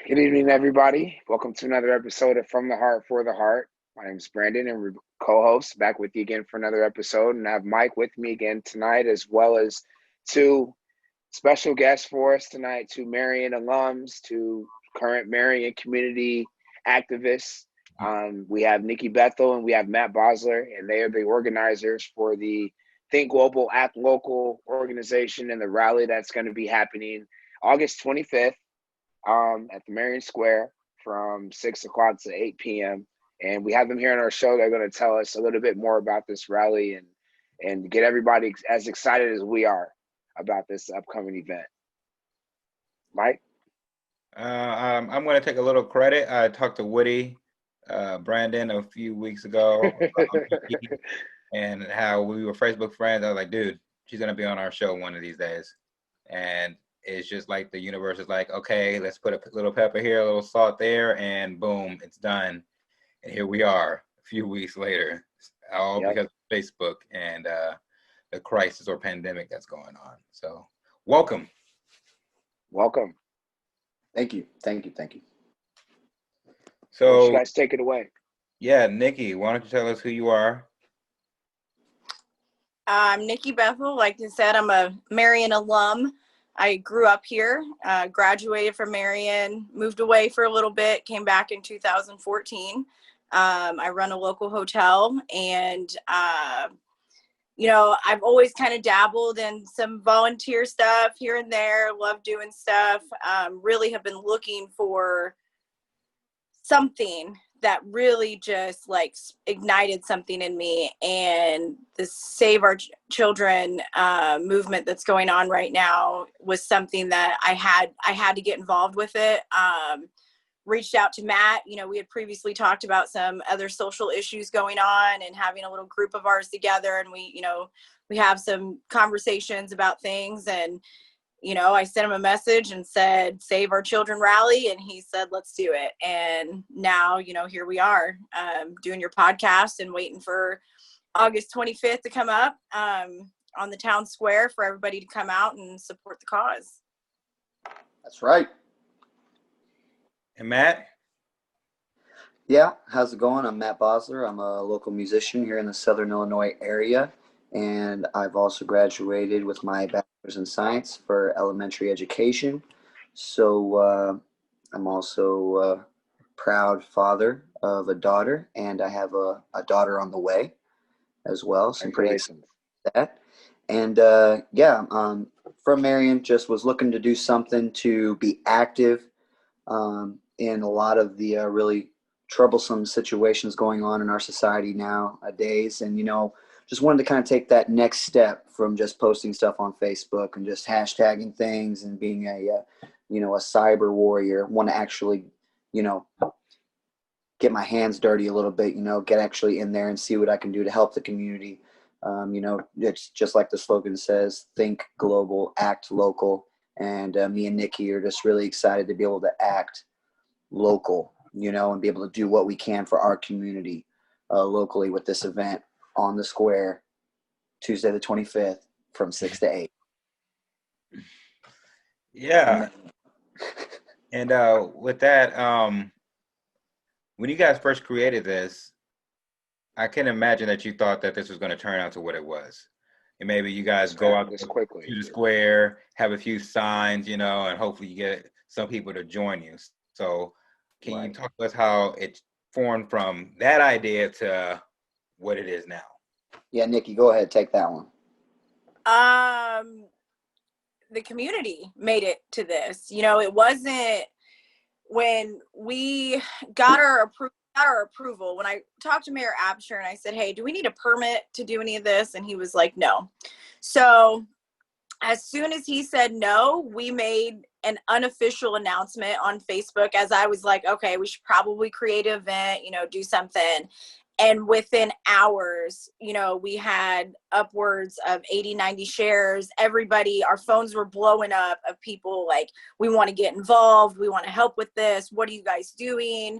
Good evening, everybody. Welcome to another episode of From the Heart for the Heart. My name is Brandon, and we're co-hosts back with you again for another episode. And I have Mike with me again tonight, as well as two special guests for us tonight, two Marion alums, two current Marion community activists. We have Nikki Bethel and we have Matt Bosler, and they are the organizers for the Think Global, Act Local organization and the rally that's going to be happening August 25th. At the Marion Square from 6 o'clock to 8 p.m. And we have them here on our show. They're going to tell us a little bit more about this rally and get everybody as excited as we are about this upcoming event. Mike? I'm going to take a little credit. I talked to Woody, Brandon, a few weeks ago and how we were Facebook friends. I was like, dude, she's going to be on our show one of these days. And it's just like the universe is like, okay, let's put a little pepper here, a little salt there, and boom, it's done. And here we are a few weeks later, all because of Facebook and the crisis or pandemic that's going on. So welcome. Welcome. Thank you. So you guys take it away. Yeah, Nikki, why don't you tell us who you are? I'm Nikki Bethel. Like I said, I'm a Marion alum. I grew up here, graduated from Marion, moved away for a little bit, came back in 2014. I run a local hotel, and, I've always kind of dabbled in some volunteer stuff here and there, love doing stuff, really have been looking for something that really just like ignited something in me, and the Save Our Children movement that's going on right now was something that I had to get involved with it. Reached out to Matt. We had previously talked about some other social issues going on and having a little group of ours together, and we have some conversations about things, and I sent him a message and said, Save Our Children rally. And he said, let's do it. And now, here we are doing your podcast and waiting for August 25th to come up on the town square for everybody to come out and support the cause. That's right. And Matt? Yeah, how's it going? I'm Matt Bosler. I'm a local musician here in the Southern Illinois area. And I've also graduated with my bachelor's in science for elementary education. So I'm also a proud father of a daughter, and I have a daughter on the way as well. So I'm pretty excited about that. And from Marion, just was looking to do something to be active in a lot of the really troublesome situations going on in our society nowadays. And, just wanted to kind of take that next step from just posting stuff on Facebook and just hashtagging things and being a cyber warrior. Want to actually, get my hands dirty a little bit, get actually in there and see what I can do to help the community. It's just like the slogan says, think global, act local. And me and Nikki are just really excited to be able to act local, and be able to do what we can for our community locally with this event on the square, Tuesday the 25th from 6 to 8. Yeah. And with that, when you guys first created this, I can imagine that you thought that this was going to turn out to what it was. And maybe you guys go out to the square, have a few signs, and hopefully you get some people to join you. So can you talk to us how it formed from that idea to what it is now? Yeah, Nikki, go ahead, take that one. The community made it to this. It wasn't when we got our approval. When I talked to Mayor Absher and I said, hey, do we need a permit to do any of this? And he was like, no. So as soon as he said no, we made an unofficial announcement on Facebook, as I was like, okay, we should probably create an event, do something. And within hours, we had upwards of 80, 90 shares. Everybody, our phones were blowing up of people like, we want to get involved. We want to help with this. What are you guys doing?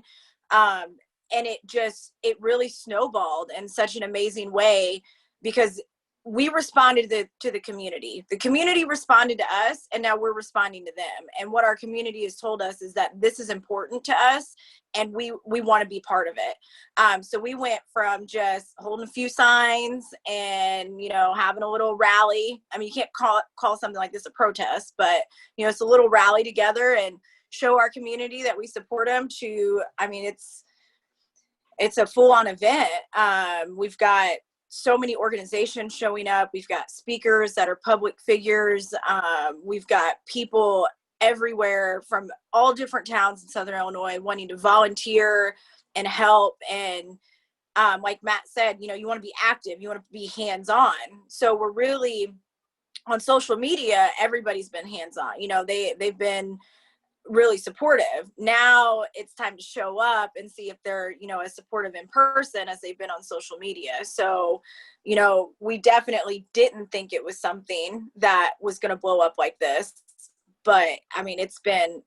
And it really snowballed in such an amazing way, because we responded to the community. The community responded to us, and now we're responding to them. And what our community has told us is that this is important to us, and we want to be part of it. So we went from just holding a few signs and, you know, having a little rally. I mean, you can't call something like this a protest, but, you know, it's a little rally together and show our community that we support them to, I mean, it's a full-on event. We've got so many organizations showing up. We've got speakers that are public figures. We've got people everywhere from all different towns in Southern Illinois wanting to volunteer and help. And like Matt said, you know, you want to be active, you want to be hands-on. So we're really on social media, everybody's been hands-on. You know, they've been really supportive. Now it's time to show up and see if they're, you know, as supportive in person as they've been on social media. So, you know, we definitely didn't think it was something that was going to blow up like this. But I mean, it's been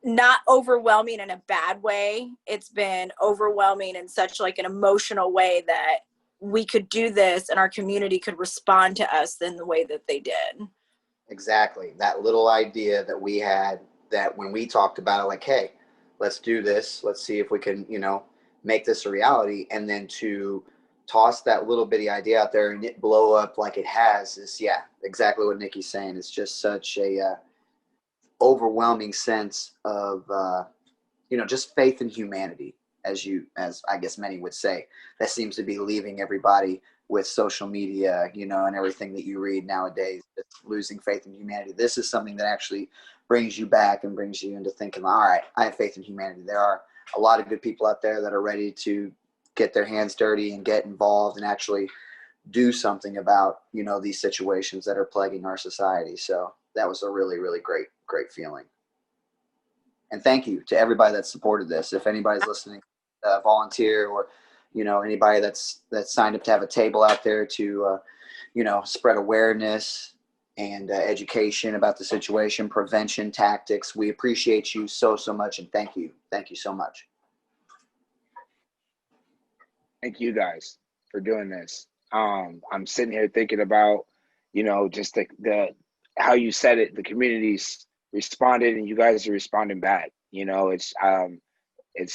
not overwhelming in a bad way. It's been overwhelming in such like an emotional way that we could do this and our community could respond to us in the way that they did. Exactly. That little idea that we had, that when we talked about it, like, hey, let's do this. Let's see if we can, you know, make this a reality. And then to toss that little bitty idea out there and it blow up like it has is, yeah, exactly what Nikki's saying. It's just such a overwhelming sense of, you know, just faith in humanity, as I guess many would say. That seems to be leaving everybody with social media, you know, and everything that you read nowadays, it's losing faith in humanity. This is something that actually brings you back and brings you into thinking, all right, I have faith in humanity. There are a lot of good people out there that are ready to get their hands dirty and get involved and actually do something about, you know, these situations that are plaguing our society. So that was a really, really great feeling. And thank you to everybody that supported this. If anybody's listening, volunteer, or, you know, anybody that's signed up to have a table out there to, you know, spread awareness and education about the situation, prevention tactics. We appreciate you so much, and thank you so much. Thank you guys for doing this. I'm sitting here thinking about, you know, just the how you said it. The communities responded, and you guys are responding back. You know, it's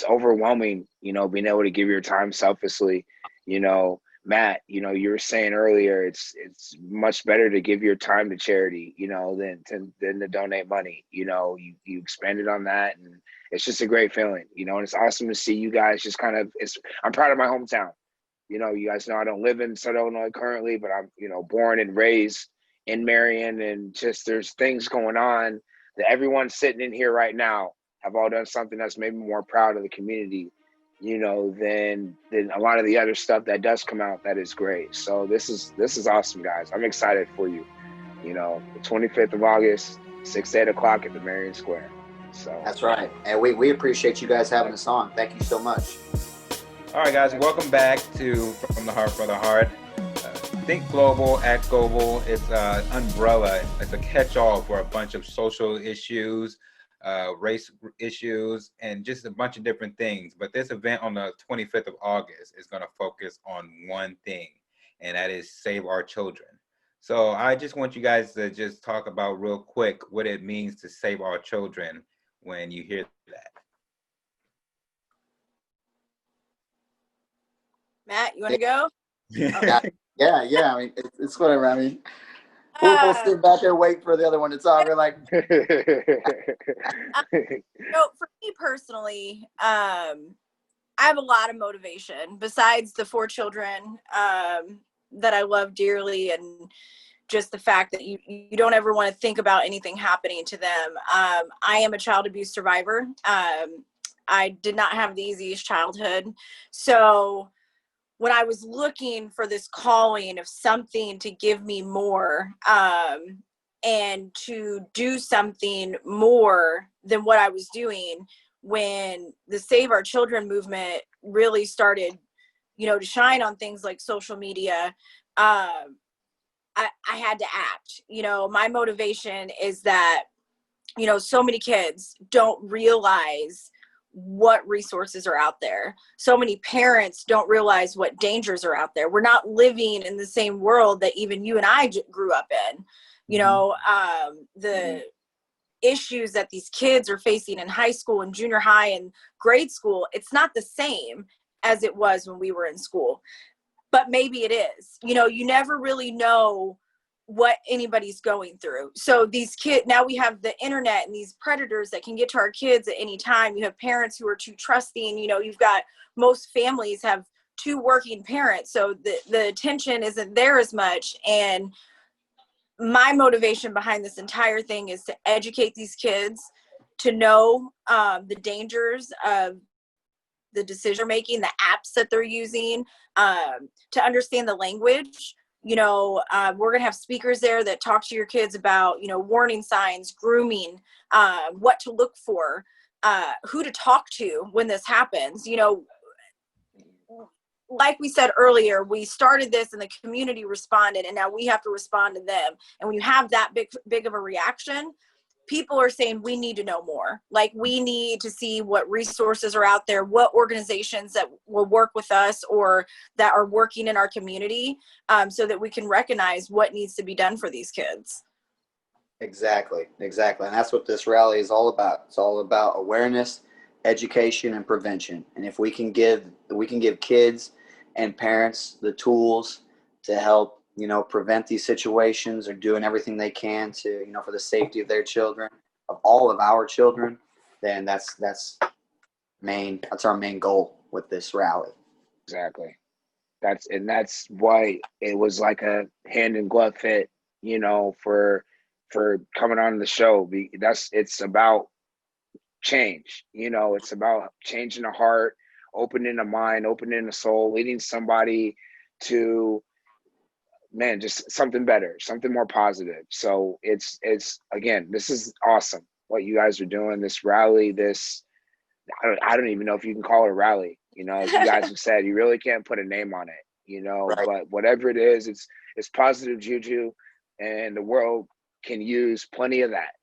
overwhelming, you know, being able to give your time selflessly. You know, Matt, you know, you were saying earlier, it's much better to give your time to charity, you know, than to donate money. You know, you expanded on that, and it's just a great feeling, you know, and it's awesome to see you guys just kind of, I'm proud of my hometown. You know, you guys know I don't live in Southern Illinois currently, but I'm, you know, born and raised in Marion, and just there's things going on that everyone sitting in here right now have all done something that's maybe more proud of the community, you know, than a lot of the other stuff that does come out that is great. So this is awesome, guys. I'm excited for you. You know, the 25th of August, 6 to 8 o'clock at the Marion Square. So that's right. And we appreciate you guys having us on. Thank you so much. All right, guys, welcome back to From the Heart for the Heart. Think global, act global. It's an umbrella. It's a catch-all for a bunch of social issues, race issues, and just a bunch of different things. But this event on the 25th of August is going to focus on one thing, and that is save our children. So I just want you guys to just talk about real quick what it means to save our children when you hear that. Matt, you want to go? Yeah. I mean, it's whatever. I mean, we'll sit back there waiting for the other one to talk. We're like, so for me personally, I have a lot of motivation besides the 4 children that I love dearly, and just the fact that you don't ever want to think about anything happening to them. I am a child abuse survivor. I did not have the easiest childhood. So when I was looking for this calling of something to give me more, and to do something more than what I was doing, when the Save Our Children movement really started, you know, to shine on things like social media, I had to act. You know, my motivation is that, you know, so many kids don't realize what resources are out there. So many parents don't realize what dangers are out there. We're not living in the same world that even you and I grew up in. You know, the issues that these kids are facing in high school and junior high and grade school, it's not the same as it was when we were in school. But maybe it is. You know, you never really know what anybody's going through. So these kids, now we have the internet and these predators that can get to our kids at any time. You have parents who are too trusting. You know, you've got, most families have 2 working parents, so the attention isn't there as much. And my motivation behind this entire thing is to educate these kids, to know the dangers of the decision making, the apps that they're using, to understand the language. You know, we're going to have speakers there that talk to your kids about, you know, warning signs, grooming, what to look for, who to talk to when this happens. You know, like we said earlier, we started this and the community responded, and now we have to respond to them. And when you have that big of a reaction, people are saying we need to know more. Like, we need to see what resources are out there, what organizations that will work with us or that are working in our community, so that we can recognize what needs to be done for these kids. Exactly. And that's what this rally is all about. It's all about awareness, education, and prevention. And if we can give kids and parents the tools to help, you know, prevent these situations, or doing everything they can to, you know, for the safety of their children, of all of our children, then that's our main goal with this rally. Exactly. That's why it was like a hand in glove fit, you know, for coming on the show. It's about change, you know, it's about changing the heart, opening the mind, opening the soul, leading somebody to, man, just something better, something more positive. So it's again, this is awesome what you guys are doing, this rally, this, I don't even know if you can call it a rally, you know, as you guys have said, you really can't put a name on it, you know, Right. but whatever it is, it's positive juju, and the world can use plenty of that.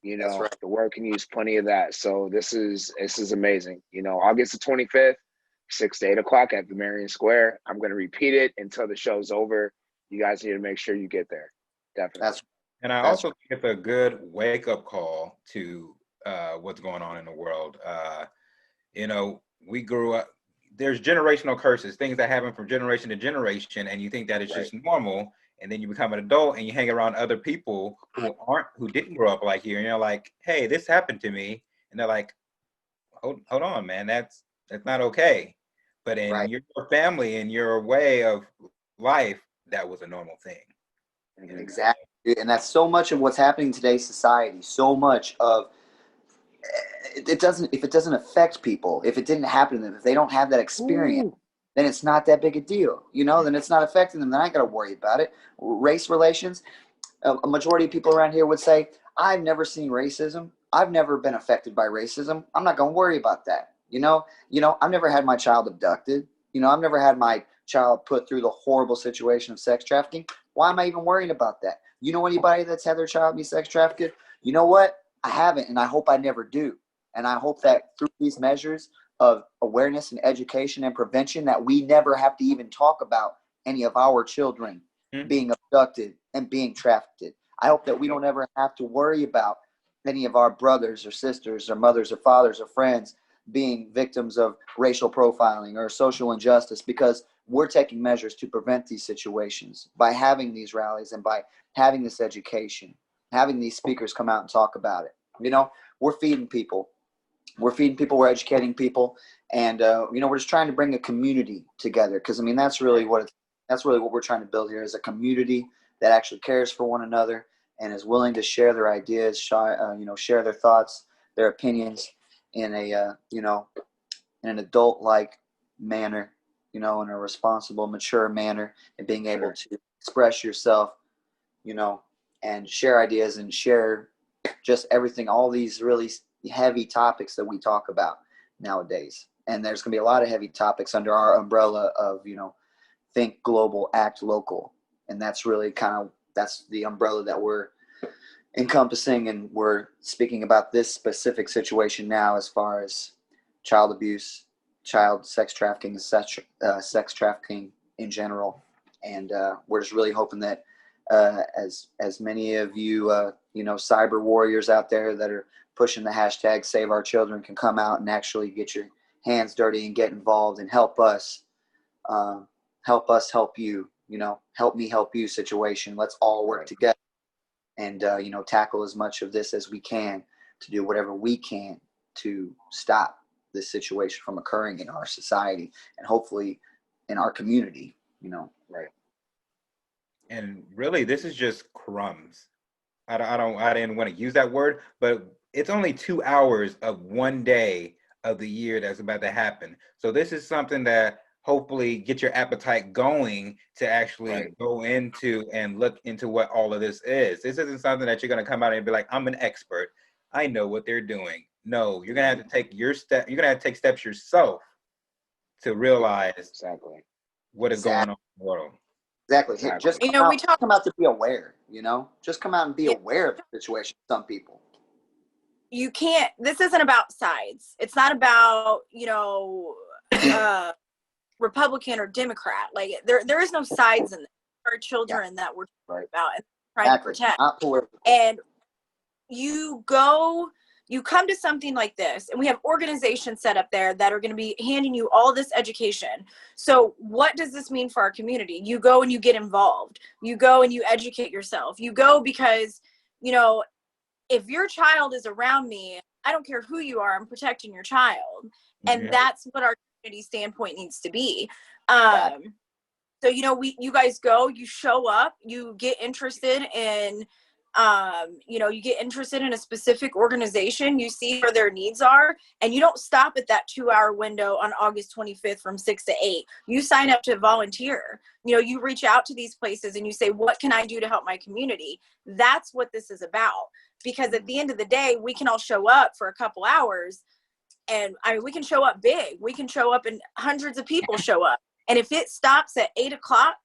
You That's know, right. the world can use plenty of that. So this is amazing. You know, August the 25th, 6 to 8 o'clock at the Marion Square. I'm going to repeat it until the show's over. You guys need to make sure you get there. Definitely. That's And I That's also think it's a good wake up call to what's going on in the world. You know, we grew up, there's generational curses, things that happen from generation to generation, and you think that it's Right. just normal. And then you become an adult and you hang around other people who didn't grow up like you. And you're like, hey, this happened to me. And they're like, hold on, man, that's not okay. But in right. your family and your way of life, that was a normal thing. Mhm. Exactly. And that's so much of what's happening in today's society. So much of it doesn't, if it doesn't affect people, if it didn't happen to them, if they don't have that experience, Ooh. then it's not that big a deal. You know, then it's not affecting them. Then I ain't got to worry about it. Race relations, a majority of people around here would say, I've never seen racism. I've never been affected by racism. I'm not going to worry about that. I've never had my child abducted. You know, I've never had my child put through the horrible situation of sex trafficking. Why am I even worrying about that? You know anybody that's had their child be sex trafficked? You know what? I haven't, and I hope I never do. And I hope that through these measures of awareness and education and prevention, that we never have to even talk about any of our children being abducted and being trafficked. I hope that we don't ever have to worry about any of our brothers or sisters or mothers or fathers or friends being victims of racial profiling or social injustice, because we're taking measures to prevent these situations by having these rallies and by having this education, having these speakers come out and talk about it. You know, we're feeding people. We're educating people, and we're just trying to bring a community together, because I mean that's really what we're trying to build here, is a community that actually cares for one another and is willing to share their ideas, share their thoughts, their opinions in an adult-like manner, in a responsible, mature manner, and being able to express yourself, and share ideas and share just everything, all these really heavy topics that we talk about nowadays. And there's going to be a lot of heavy topics under our umbrella of, think global, act local. And that's really that's the umbrella that we're encompassing. And we're speaking about this specific situation now, as far as child abuse, child sex trafficking, sex trafficking in general. And we're just really hoping that as many of you, cyber warriors out there that are pushing the hashtag Save Our Children can come out and actually get your hands dirty and get involved and help us help you, help me help you situation. Let's all work together and, tackle as much of this as we can to do whatever we can to stop this situation from occurring in our society and hopefully in our community, Right. And really, this is just crumbs. I didn't want to use that word, but it's only 2 hours of one day of the year that's about to happen. So this is something that hopefully get your appetite going to actually go into and look into what all of this is. This isn't something that you're going to come out and be like, I'm an expert, I know what they're doing. No, you're going to have to take your step. You're going to have to take steps yourself to realize what is going on in the world. Exactly. Just come out to be aware, just come out and be aware of the situation. Some people. You can't, this isn't about sides. It's not about, Republican or Democrat. Like there is no sides in this. There are children that we're talking about and trying to protect. And you come to something like this, and we have organizations set up there that are going to be handing you all this education. So what does this mean for our community? You go and you get involved. You go and you educate yourself. You go because, if your child is around me, I don't care who you are, I'm protecting your child. And that's what our community standpoint needs to be. So, you guys go, you show up, you get interested in, you get interested in a specific organization, you see where their needs are, and you don't stop at that 2-hour window on August 25th from 6 to 8. You sign up to volunteer. You reach out to these places and you say, what can I do to help my community? That's what this is about. Because at the end of the day, we can all show up for a couple hours, and we can show up big. We can show up and hundreds of people show up. And if it stops at 8 o'clock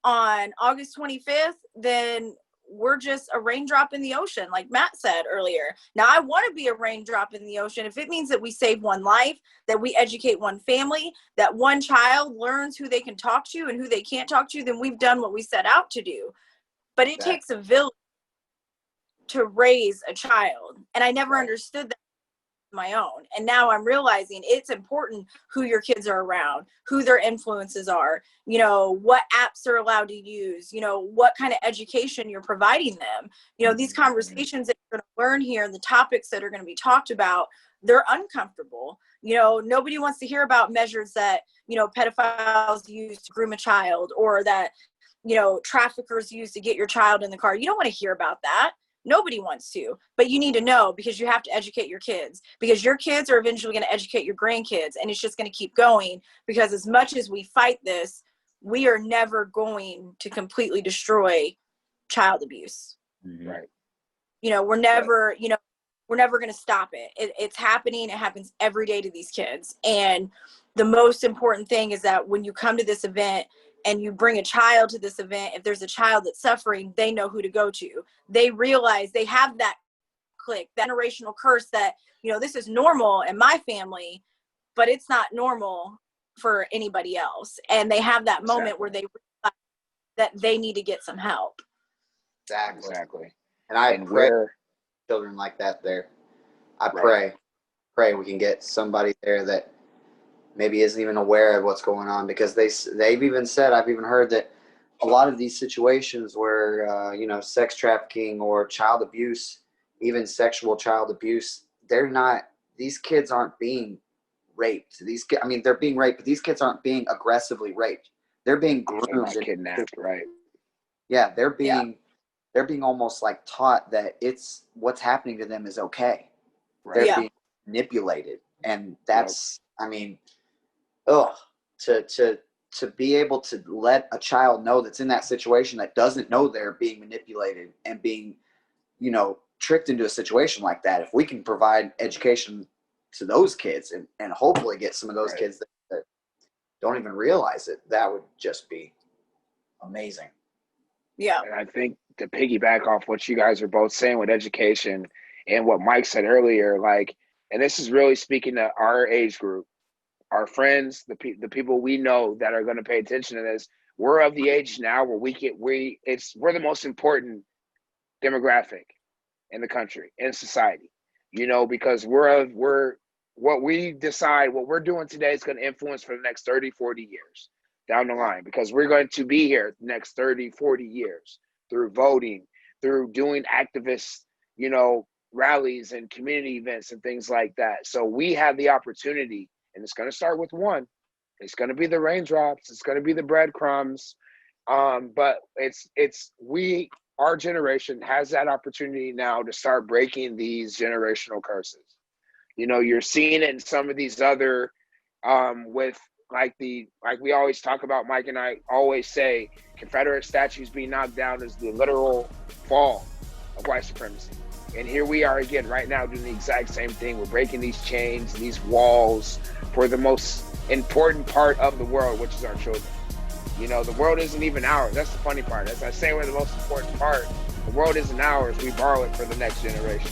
on August 25th, then we're just a raindrop in the ocean, like Matt said earlier. Now, I want to be a raindrop in the ocean if it means that we save one life, that we educate one family, that one child learns who they can talk to and who they can't talk to, then we've done what we set out to do. But it takes a village to raise a child. And I never understood that on my own. And now I'm realizing it's important who your kids are around, who their influences are, what apps they're allowed to use, what kind of education you're providing them. These conversations that you're going to learn here and the topics that are going to be talked about, they're uncomfortable. Nobody wants to hear about measures that, pedophiles use to groom a child, or that, traffickers use to get your child in the car. You don't want to hear about that. Nobody wants to, but you need to know, because you have to educate your kids, because your kids are eventually going to educate your grandkids, and it's just going to keep going, because as much as we fight this, we are never going to completely destroy child abuse. Right. We're never, we're never going to stop it. It's happening. It happens every day to these kids. And the most important thing is that when you come to this event and you bring a child to this event, if there's a child that's suffering, they know who to go to. They realize they have that click, that generational curse that, this is normal in my family, but it's not normal for anybody else. And they have that moment where they realize that they need to get some help. Exactly. And I pray children like that there. I pray we can get somebody there that maybe isn't even aware of what's going on, because they've even said, I've even heard that a lot of these situations where, sex trafficking or child abuse, even sexual child abuse, these kids aren't being raped. They're being raped, but these kids aren't being aggressively raped. They're being groomed and kidnapped, right? Yeah, they're being almost like taught that it's what's happening to them is okay. Right. They're being manipulated, and that's, to be able to let a child know that's in that situation that doesn't know they're being manipulated and being, tricked into a situation like that. If we can provide education to those kids and hopefully get some of those kids that don't even realize it, that would just be amazing. Yeah. And I think to piggyback off what you guys are both saying with education and what Mike said earlier, like, And this is really speaking to our age group, our friends, the people we know that are going to pay attention to this. We're of the age now where we're the most important demographic in the country, in society, because we're what we decide, what we're doing today is going to influence for the next 30, 40 years down the line, because we're going to be here the next 30, 40 years through voting, through doing activist, rallies and community events and things like that. So we have the opportunity, and it's going to start with one. It's going to be the raindrops. It's going to be the breadcrumbs. But our generation has that opportunity now to start breaking these generational curses. You're seeing it in some of these other, with like we always talk about, Mike and I always say, Confederate statues being knocked down is the literal fall of white supremacy. And here we are again right now doing the exact same thing. We're breaking these chains, these walls for the most important part of the world, which is our children. The world isn't even ours. That's the funny part. As I say, we're the most important part. The world isn't ours. We borrow it for the next generation.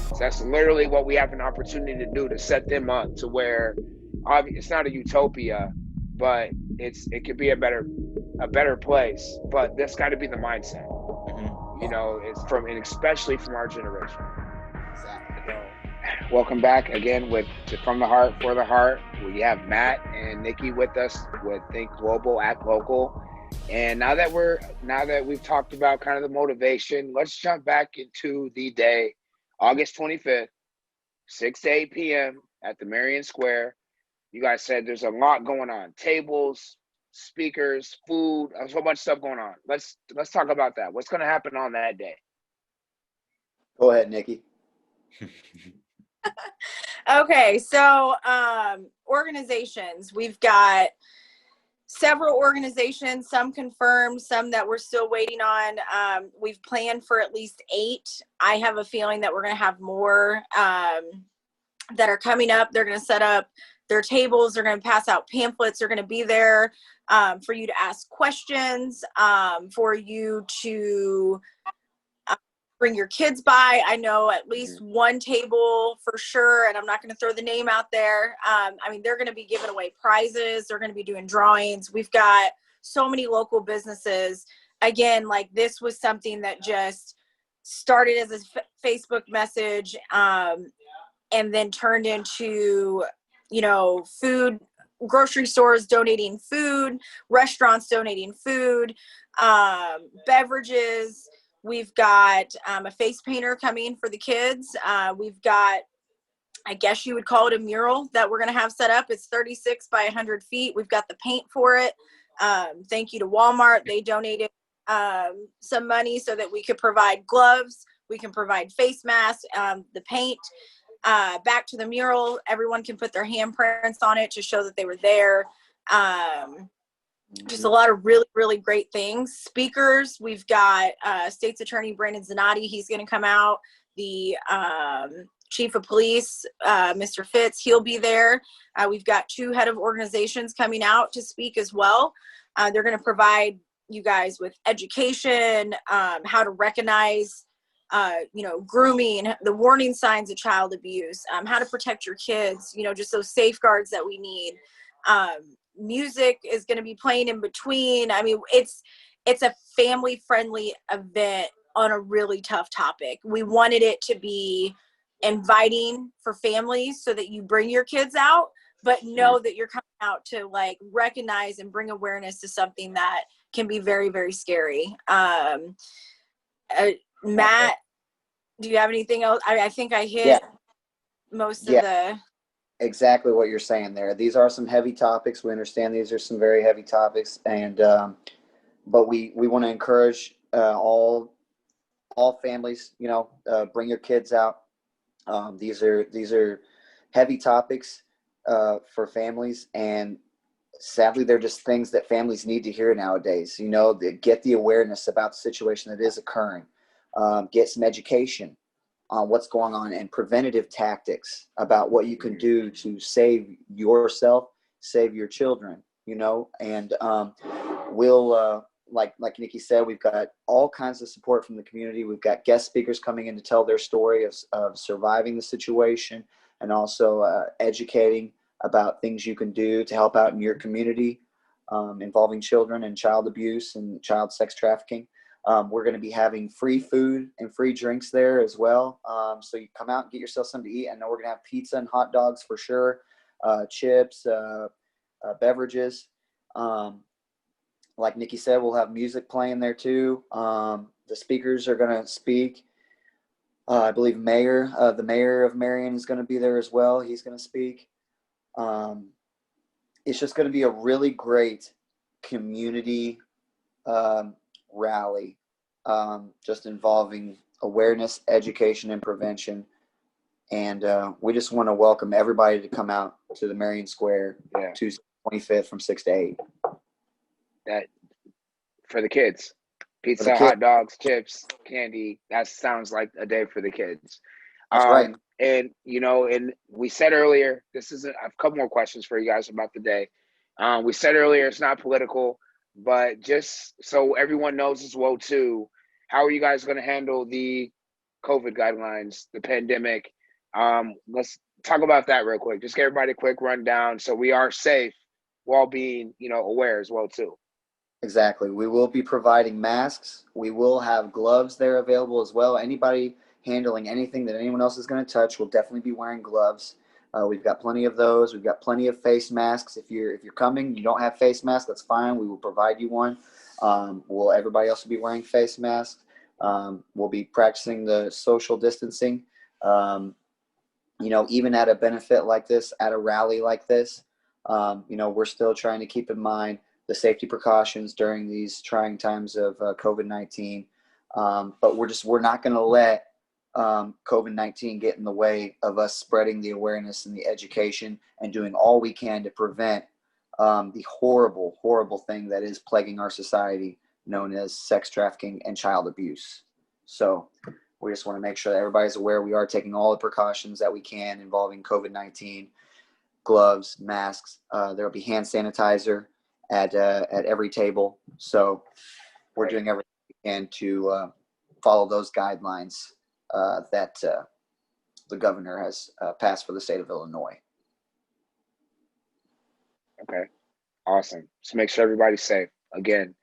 So that's literally what we have an opportunity to do, to set them up to where it's not a utopia, but it could be a better place. But that's got to be the mindset. It's and especially from our generation. Exactly. Welcome back again to From the Heart for the Heart. We have Matt and Nikki with us with Think Global, Act Local. And now that we've talked about kind of the motivation, let's jump back into the day, August 25th, 6 to 8 p.m. at the Marion Square. You guys said there's a lot going on. Tables, speakers, food, a whole bunch of stuff going on. Let's talk about that. What's going to happen on that day? Go ahead, Nikki. Okay, so organizations. We've got several organizations, some confirmed, some that we're still waiting on. We've planned for at least 8. I have a feeling that we're going to have more that are coming up. They're going to set up their tables. They're going to pass out pamphlets. They're going to be there for you to ask questions, for you to bring your kids by. I know at least one table for sure, and I'm not going to throw the name out there. They're going to be giving away prizes. They're going to be doing drawings. We've got so many local businesses. Again, like this was something that just started as a Facebook message, and then turned into, food, grocery stores donating food, restaurants donating food, beverages. We've got a face painter coming for the kids. We've got, I guess you would call it a mural that we're going to have set up. It's 36 by 100 feet. We've got the paint for it. Thank you to Walmart. They donated some money so that we could provide gloves. We can provide face masks, the paint. Back to the mural. Everyone can put their handprints on it to show that they were there. Just a lot of really, really great things. Speakers, we've got State's Attorney Brandon Zanotti. He's going to come out. The Chief of Police, Mr. Fitz, he'll be there. We've got 2 head of organizations coming out to speak as well. They're going to provide you guys with education, how to recognize grooming, the warning signs of child abuse, how to protect your kids, just those safeguards that we need. Music is going to be playing in between. It's a family friendly event on a really tough topic. We wanted it to be inviting for families so that you bring your kids out, but know that you're coming out to recognize and bring awareness to something that can be very, very scary. Matt, do you have anything else? I think I hit most of the... Exactly what you're saying there. These are some heavy topics. We understand these are some very heavy topics, and but we want to encourage all families. Bring your kids out. These are heavy topics for families, and sadly, they're just things that families need to hear nowadays. Get the awareness about the situation that is occurring. Get some education on what's going on and preventative tactics about what you can do to save yourself, save your children, and we'll like Nikki said, we've got all kinds of support from the community. We've got guest speakers coming in to tell their story of surviving the situation, and also educating about things you can do to help out in your community involving children and child abuse and child sex trafficking. We're going to be having free food and free drinks there as well. So you come out and get yourself something to eat. I know we're going to have pizza and hot dogs for sure, chips, beverages. Like Nikki said, we'll have music playing there too. The speakers are going to speak. I believe the mayor of Marion is going to be there as well. He's going to speak. It's just going to be a really great community rally, just involving awareness, education, and prevention. And we just want to welcome everybody to come out to the Marion Square Tuesday 25th from 6 to 8. That for the kids. Pizza, hot dogs, chips, candy. That sounds like a day for the kids. That's right. And, and we said earlier, I have a couple more questions for you guys about the day. We said earlier, it's not political, but just so everyone knows as well, too, how are you guys going to handle the COVID guidelines, the pandemic? Let's talk about that real quick. Just give everybody a quick rundown so we are safe while being, aware as well, too. Exactly. We will be providing masks. We will have gloves there available as well. Anybody handling anything that anyone else is going to touch will definitely be wearing gloves. We've got plenty of those. We've got plenty of face masks. If you're coming, you don't have face masks, that's fine. We will provide you one. Everybody else will be wearing face masks. We'll be practicing the social distancing. Even at a benefit like this, at a rally like this, we're still trying to keep in mind the safety precautions during these trying times of COVID-19. But we're not going to let COVID-19 get in the way of us spreading the awareness and the education and doing all we can to prevent the horrible, horrible thing that is plaguing our society, known as sex trafficking and child abuse. So we just want to make sure that everybody's aware we are taking all the precautions that we can involving COVID-19, gloves, masks. There'll be hand sanitizer at every table. So we're doing everything we can to follow those guidelines that the governor has passed for the state of Illinois. Okay, awesome. So make sure everybody's safe again.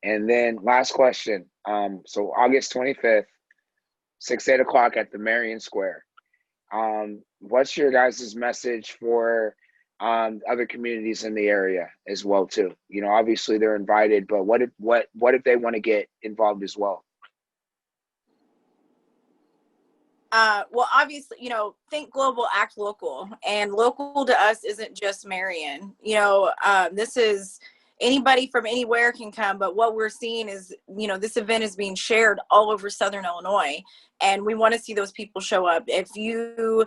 And then last question. So August 25th, 8 o'clock at the Marion Square. What's your guys' message for other communities in the area as well too? Obviously they're invited, but what if they want to get involved as well? Well, obviously, think global, act local, and local to us isn't just Marion. This is anybody from anywhere can come, but what we're seeing is, this event is being shared all over Southern Illinois, and we want to see those people show up. If you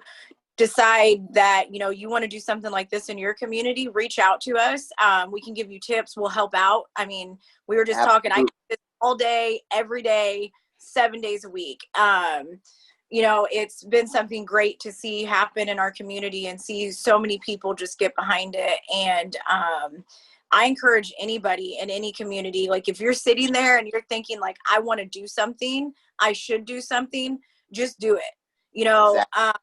decide that, you want to do something like this in your community, reach out to us. We can give you tips. We'll help out. I mean, we were just talking, I do this all day, every day, 7 days a week. It's been something great to see happen in our community and see so many people just get behind it. And I encourage anybody in any community, like if you're sitting there and you're thinking like, I want to do something, I should do something, just do it. Exactly.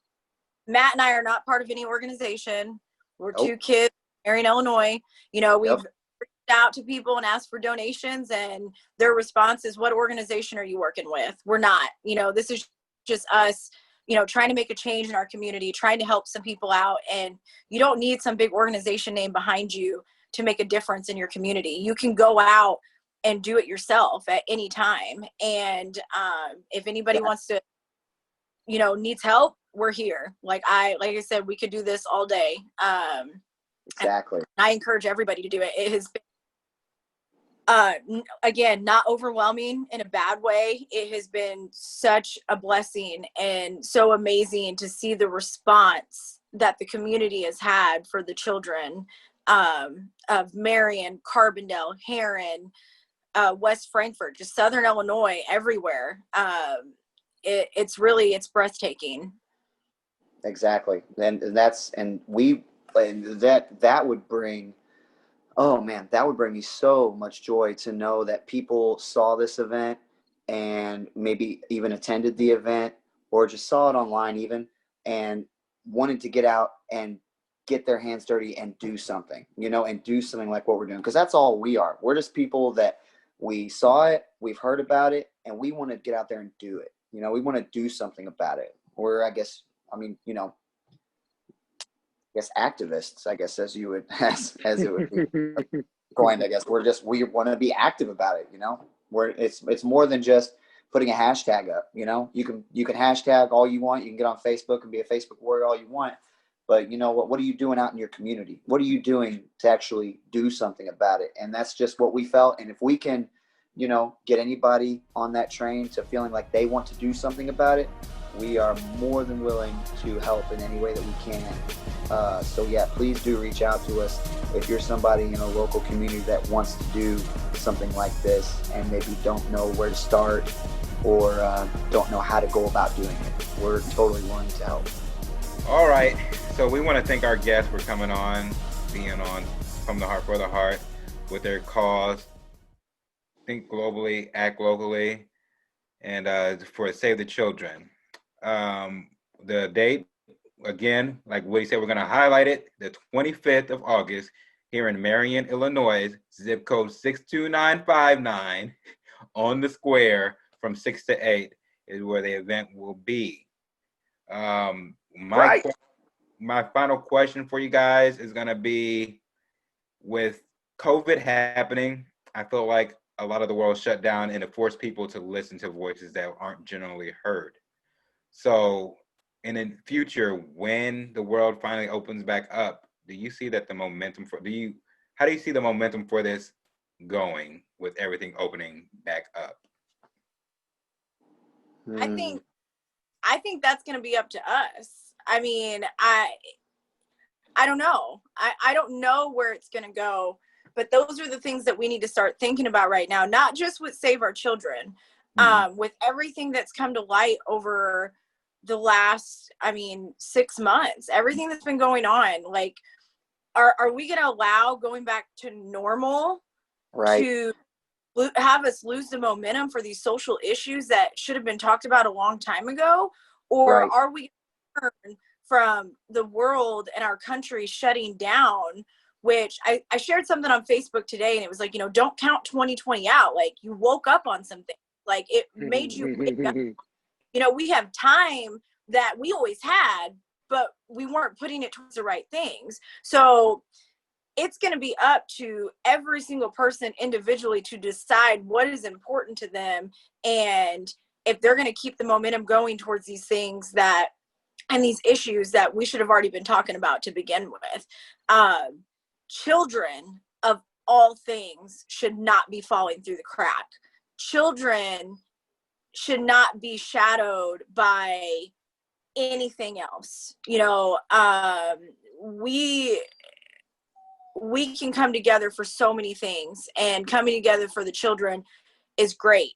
Matt and I are not part of any organization. We're two kids in Marion, Illinois. We've reached out to people and asked for donations, and their response is, what organization are you working with? We're not. This is just us, trying to make a change in our community, trying to help some people out. And you don't need some big organization name behind you to make a difference in your community. You can go out and do it yourself at any time. And if anybody wants to, needs help, we're here. Like I said, we could do this all day. Exactly. I encourage everybody to do it. It has been, again, not overwhelming in a bad way. It has been such a blessing and so amazing to see the response that the community has had for the children of Marion, Carbondale, Herrin, West Frankfort, just Southern Illinois, everywhere. It's breathtaking. Exactly. And that would bring Oh man, that would bring me so much joy to know that people saw this event and maybe even attended the event or just saw it online even and wanted to get out and get their hands dirty and do something, and do something like what we're doing. Because that's all we are. We're just people that we saw it, we've heard about it, and we want to get out there and do it. We want to do something about it. Or I guess activists, I guess as you would as it would be coined, I guess we want to be active about it, where it's more than just putting a hashtag up. You can hashtag all you want, you can get on Facebook and be a Facebook warrior all you want, but what are you doing out in your community? What are you doing to actually do something about it? And that's just what we felt. And if we can get anybody on that train to feeling like they want to do something about it, we are more than willing to help in any way that we can. So yeah, please do reach out to us if you're somebody in a local community that wants to do something like this and maybe don't know where to start or don't know how to go about doing it. We're totally willing to help. All right, so we want to thank our guests for coming on, being on From the Heart for the Heart with their cause, Think Globally, Act Locally, and for Save the Children. The date, again, like Woody said, we're going to highlight it, the 25th of August here in Marion, Illinois, zip code 62959, on the square from 6 to 8 is where the event will be. My final question for you guys is going to be, with COVID happening, I feel like a lot of the world shut down and it forced people to listen to voices that aren't generally heard. So in the future, when the world finally opens back up, do you see that the momentum how do you see the momentum for this going with everything opening back up? I think that's going to be up to us. I mean, I don't know. I don't know where it's going to go, but those are the things that we need to start thinking about right now, not just with Save Our Children, with everything that's come to light over the last, 6 months, everything that's been going on. Like, are we going to allow going back to normal to have us lose the momentum for these social issues that should have been talked about a long time ago? Or are we learn from the world and our country shutting down, which I shared something on Facebook today, and it was like, don't count 2020 out. Like, you woke up on something, like it made you wake up. We have time that we always had, but we weren't putting it towards the right things. So it's going to be up to every single person individually to decide what is important to them, and if they're going to keep the momentum going towards these things and these issues that we should have already been talking about to begin with. Children of all things should not be falling through the crack. Children should not be shadowed by anything else. We can come together for so many things, and coming together for the children is great,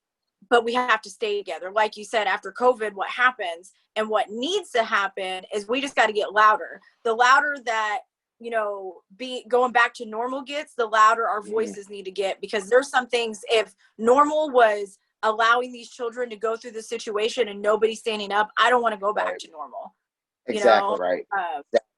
but we have to stay together. Like you said, after COVID, what happens and what needs to happen is we just got to get louder. The louder that, be going back to normal gets, the louder our voices need to get, because there's some things, if normal was allowing these children to go through the situation and nobody standing up, I don't want to go back to normal. Exactly.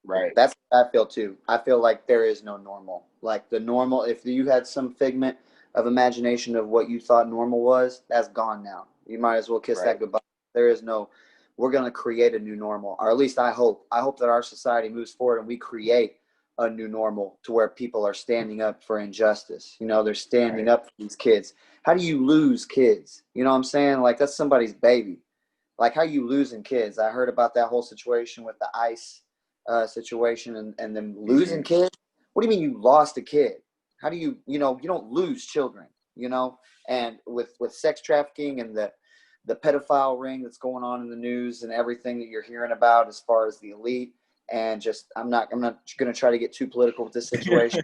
Right. That's what I feel too. I feel like there is no normal. Like the normal, if you had some figment of imagination of what you thought normal was, that's gone now. You might as well kiss that goodbye. There is no, we're going to create a new normal, or at least I hope that our society moves forward and we create a new normal to where people are standing up for injustice. They're standing up for these kids. How do you lose kids? You know what I'm saying? Like, that's somebody's baby. Like, how you losing kids? I heard about that whole situation with the ICE situation and them losing kids. What do you mean you lost a kid? How do you don't lose children, and with sex trafficking and the pedophile ring that's going on in the news and everything that you're hearing about as far as the elite, and just I'm not going to try to get too political with this situation.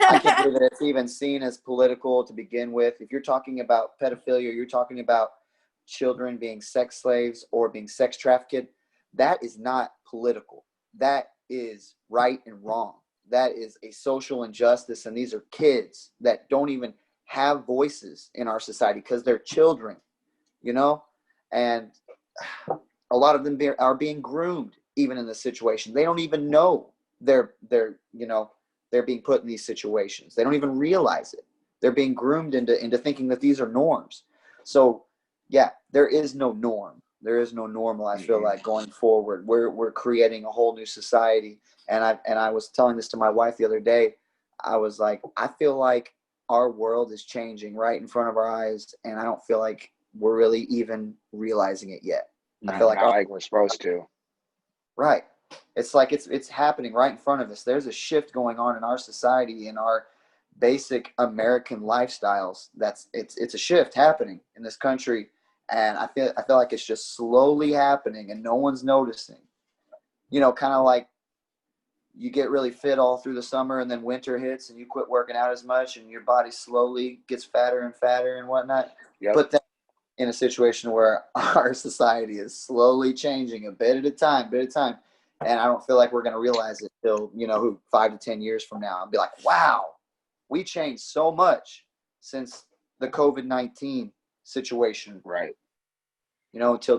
I can't believe that it's even seen as political to begin with. If you're talking about pedophilia, you're talking about children being sex slaves or being sex trafficked, that is not political. That is right and wrong. that is a social injustice. And these are kids that don't even have voices in our society because they're children, you know, and a lot of them are being groomed even in this situation. They don't even know they're being put in these situations. They don't even realize it. They're being groomed into thinking that these are norms. So yeah, there is no norm. There is no normal. I feel like going forward, we're creating a whole new society. And I was telling this to my wife the other day. I was like, I feel like our world is changing right in front of our eyes, and I don't feel like we're really even realizing it yet. I feel like not like we're supposed to. Right. It's like it's happening right in front of us. There's a shift going on in our society, in our basic American lifestyles. It's a shift happening in this country, and I feel like it's just slowly happening and no one's noticing. You know, kind of like you get really fit all through the summer and then winter hits and you quit working out as much and your body slowly gets fatter and fatter and whatnot. Yep. Put that in a situation where our society is slowly changing a bit at a time. And I don't feel like we're going to realize it till, 5 to 10 years from now and be like, wow, we changed so much since the COVID-19 situation. Right.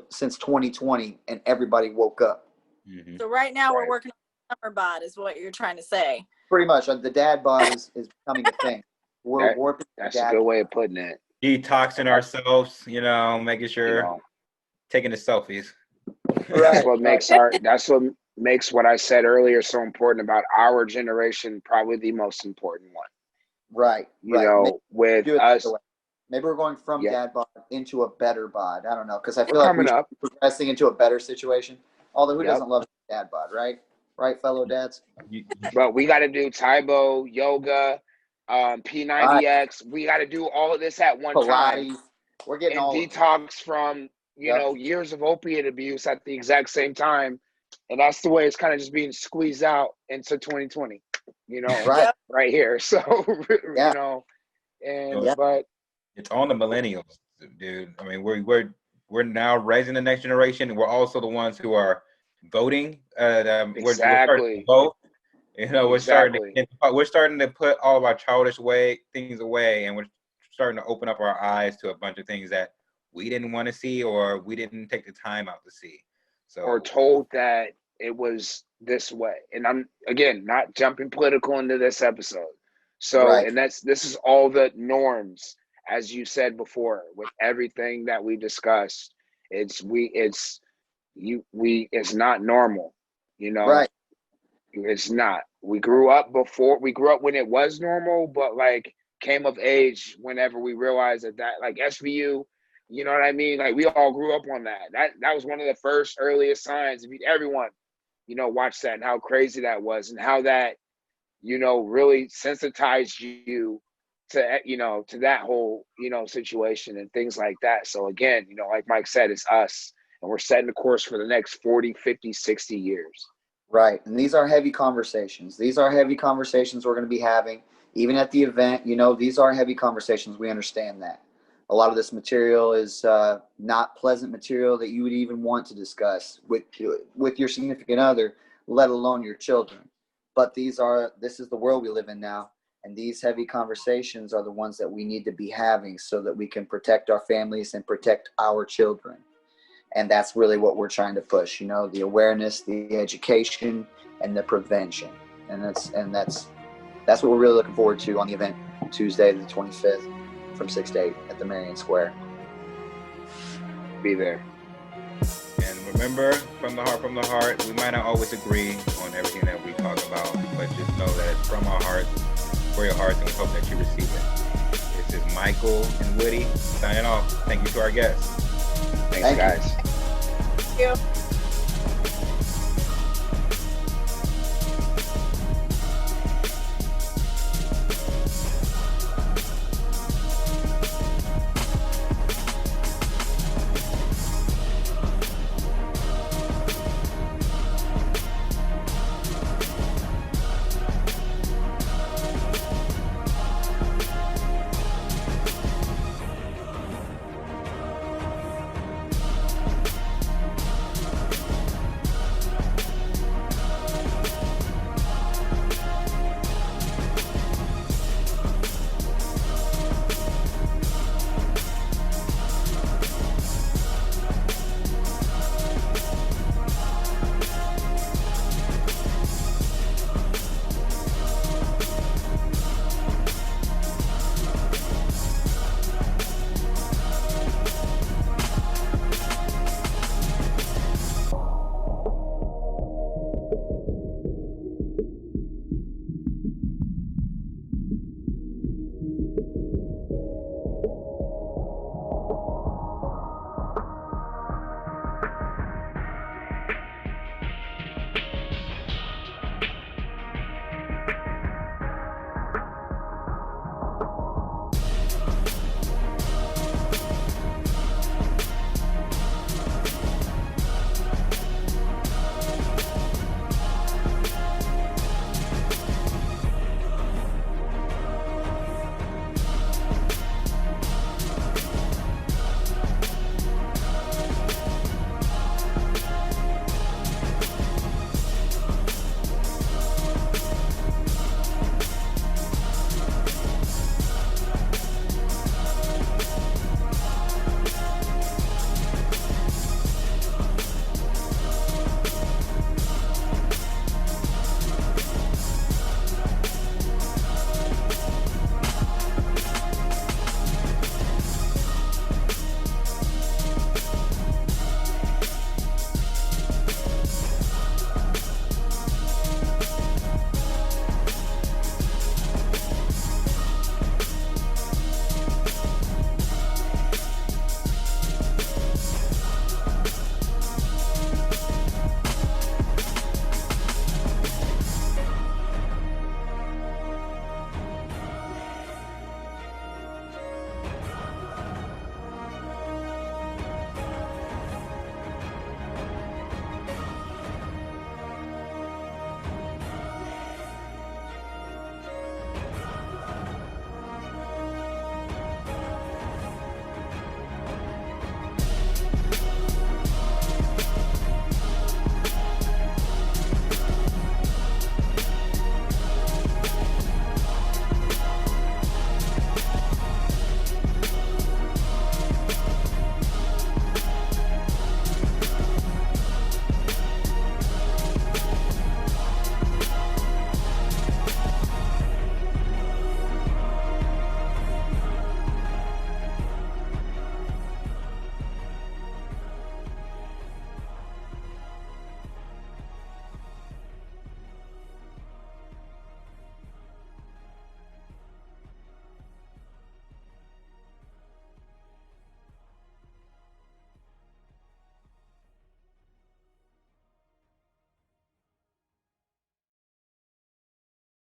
Since 2020 and everybody woke up. Mm-hmm. So right now we're working on summer bod is what you're trying to say. Pretty much. The dad bod is becoming a thing. We're warping. That's a good way of putting it. Detoxing ourselves, making sure, taking the selfies. Right. That's what makes what I said earlier so important about our generation, probably the most important one. Right. With us. Maybe we're going from dad bod into a better bod. I don't know, because I feel like we're progressing into a better situation. Although who doesn't love dad bod, right? Right, fellow dads? But we got to do Taibo, yoga, P90X. Right. We got to do all of this at one time. We're getting and all detox from years of opiate abuse at the exact same time, and that's the way it's kind of just being squeezed out into 2020. Right here. So but it's on the millennials, dude. I mean, we're now raising the next generation. We're also the ones who are voting. Exactly. We're starting to vote. We're starting to put all of our childish things away, and we're starting to open up our eyes to a bunch of things that we didn't want to see or we didn't take the time out to see. So, or told that it was this way. And I'm, again, not jumping political into this episode. So, and this is all the norms, as you said before, with everything that we discussed. It's not normal, Right. It's not. We grew up when it was normal, but like came of age whenever we realized that like SVU, you know what I mean? Like we all grew up on that. That was one of the first earliest signs. Everyone, watched that and how crazy that was and how that, really sensitized you to that whole, situation and things like that. So again, like Mike said, it's us, and we're setting the course for the next 40, 50, 60 years. Right. And these are heavy conversations. These are heavy conversations we're going to be having, even at the event. These are heavy conversations. We understand that. A lot of this material is not pleasant material that you would even want to discuss with your significant other, let alone your children. But this is the world we live in now. And these heavy conversations are the ones that we need to be having so that we can protect our families and protect our children. And that's really what we're trying to push, the awareness, the education, and the prevention. And that's what we're really looking forward to on the event Tuesday the 25th from 6 to 8 at the Marion Square. Be there. And remember, from the heart, we might not always agree on everything that we talk about, but just know that it's from our hearts, for your hearts, and we hope that you receive it. This is Michael and Woody signing off. Thank you to our guests. Thanks, guys. Thank you.